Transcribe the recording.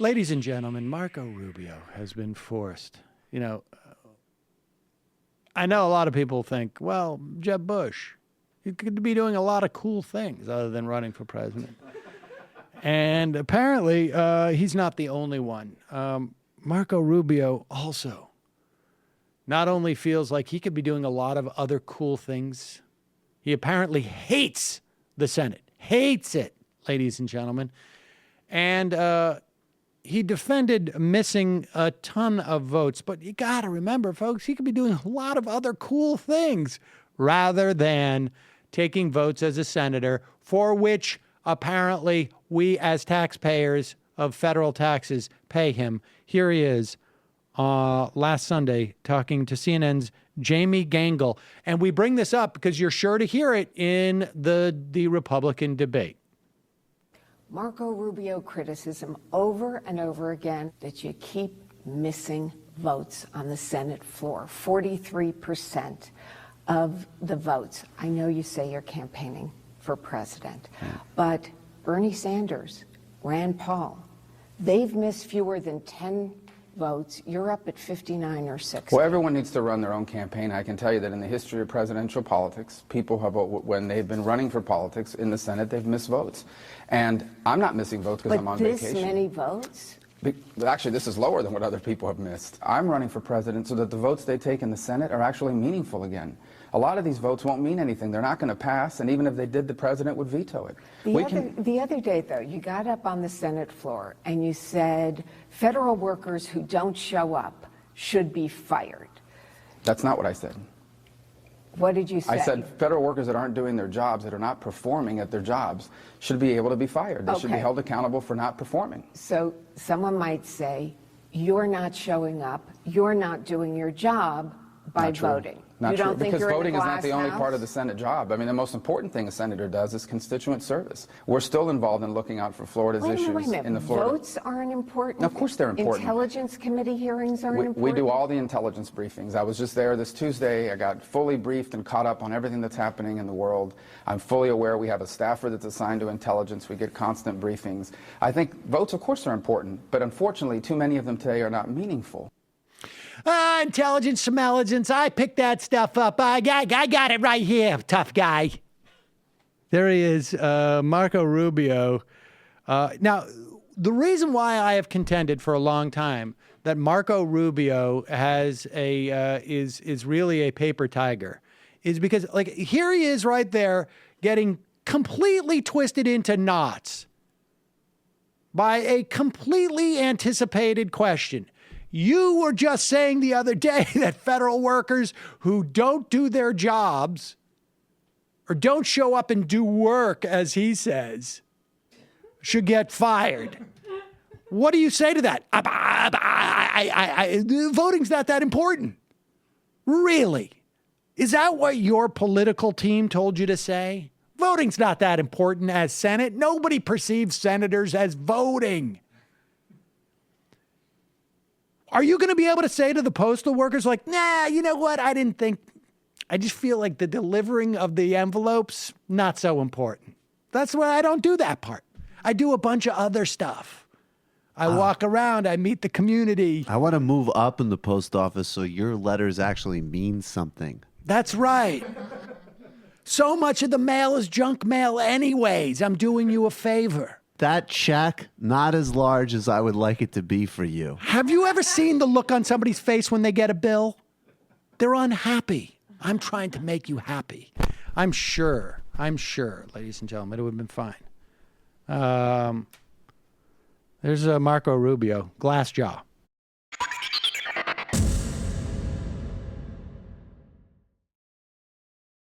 Ladies and gentlemen, Marco Rubio has been forced. I know a lot of people think, well, Jeb Bush, he could be doing a lot of cool things other than running for president. And apparently, he's not the only one. Marco Rubio also not only feels like he could be doing a lot of other cool things, he apparently hates the Senate. Hates it, ladies and gentlemen. And he defended missing a ton of votes. But you got to remember, folks, he could be doing a lot of other cool things rather than taking votes as a senator, for which apparently we as taxpayers of federal taxes pay him. Here he is last Sunday talking to CNN's Jamie Gangel. And we bring this up because you're sure to hear it in the Republican debate. Marco Rubio criticism over and over again that you keep missing votes on the Senate floor. 43% of the votes. I know you say you're campaigning for president, but Bernie Sanders, Rand Paul, they've missed fewer than 10 votes. You're up at 59 or 60. Well, everyone needs to run their own campaign. I can tell you that in the history of presidential politics, people have, when they've been running for politics in the Senate, they've missed votes. And I'm not missing votes because I'm on vacation. But this many votes? Actually, this is lower than what other people have missed. I'm running for president so that the votes they take in the Senate are actually meaningful again. A lot of these votes won't mean anything. They're not going to pass, and even if they did, the president would veto it. The other day, though, you got up on the Senate floor and you said federal workers who don't show up should be fired. That's not what I said. What did you say? I said federal workers that aren't doing their jobs, that are not performing at their jobs, should be able to be fired. They should be held accountable for not performing. So someone might say, you're not showing up, you're not doing your job by voting. Not you true, don't think because you're voting in is the not the only part of the Senate job. I mean, the most important thing a senator does is constituent service. We're still involved in looking out for Florida's issues in the Florida. Votes aren't important. Of course they're important. Intelligence committee hearings aren't important. We do all the intelligence briefings. I was just there this Tuesday. I got fully briefed and caught up on everything that's happening in the world. I'm fully aware we have a staffer that's assigned to intelligence. We get constant briefings. I think votes, of course, are important, but unfortunately, too many of them today are not meaningful. Intelligence, smelligence. I picked that stuff up. I got it right here, tough guy. There he is, Marco Rubio. Now, the reason why I have contended for a long time that Marco Rubio is really a paper tiger is because, like, here he is right there getting completely twisted into knots by a completely anticipated question. You were just saying the other day that federal workers who don't do their jobs or don't show up and do work, as he says, should get fired. What do you say to that? Voting's not that important. Really? Is that what your political team told you to say? Voting's not that important as Senate. Nobody perceives senators as voting. Are you going to be able to say to the postal workers, like, nah, you know what? I just feel like the delivering of the envelopes, not so important. That's why I don't do that part. I do a bunch of other stuff. I walk around, I meet the community. I want to move up in the post office so your letters actually mean something. That's right. So much of the mail is junk mail anyways. I'm doing you a favor. That check, not as large as I would like it to be for you. Have you ever seen the look on somebody's face when they get a bill? They're unhappy. I'm trying to make you happy. I'm sure, ladies and gentlemen, it would have been fine. There's Marco Rubio, glass jaw.